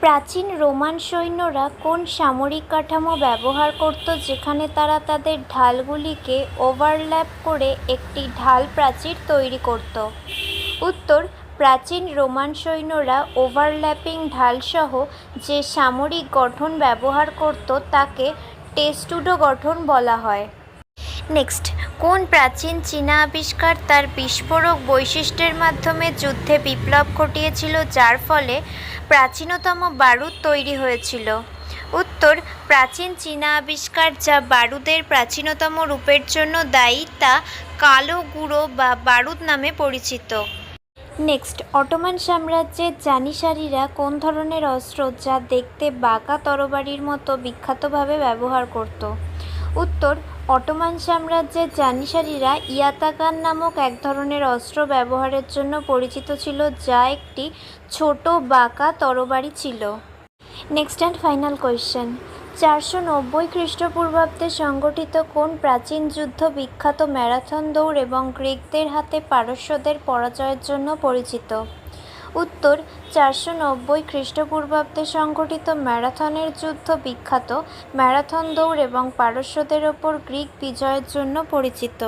প্রাচীন রোমান সৈন্যরা কোন সামরিক কাঠামো ব্যবহার করত যেখানে তারা তাদের ঢালগুলিকে ওভারল্যাপ করে একটি ঢাল প্রাচীর তৈরি করত? উত্তর: প্রাচীন রোমান সৈন্যরা ওভারল্যাপিং ঢালসহ যে সামরিক গঠন ব্যবহার করত তাকে টেস্টুডো গঠন বলা হয়। নেক্সট, কোন প্রাচীন চীনা আবিষ্কার তার বিস্ফোরক বৈশিষ্ট্যের মাধ্যমে যুদ্ধে বিপ্লব ঘটিয়েছিল, যার ফলে প্রাচীনতম বারুদ তৈরি হয়েছিল? উত্তর: প্রাচীন চীনা আবিষ্কার যা বারুদের প্রাচীনতম রূপের জন্য দায়ী তা কালো গুঁড়ো বা বারুদ নামে পরিচিত। নেক্সট, অটোমান সাম্রাজ্যের জানিসারিরা কোন ধরনের অস্ত্র যা দেখতে বাঁকা তরবারির মতো বিখ্যাতভাবে ব্যবহার করত? উত্তর: অটোমান সাম্রাজ্যের জানিসারিরা ইয়াতাগান নামক এক ধরনের অস্ত্র ব্যবহারের জন্য পরিচিত ছিল, যা একটি ছোট বাঁকা তরবারি ছিল। নেক্সট অ্যান্ড ফাইনাল কোয়েশ্চেন: 490 খ্রিস্টপূর্বাব্দে সংগঠিত কোন প্রাচীন যুদ্ধ বিখ্যাত ম্যারাথন দৌড় এবং গ্রিকদের হাতে পারস্যদের পরাজয়ের জন্য পরিচিত? উত্তর: 490 খ্রিস্টপূর্বাব্দে সংঘটিত ম্যারাথনের যুদ্ধ বিখ্যাত ম্যারাথন দৌড় এবং পারস্যদের ওপর গ্রিক বিজয়ের জন্য পরিচিত।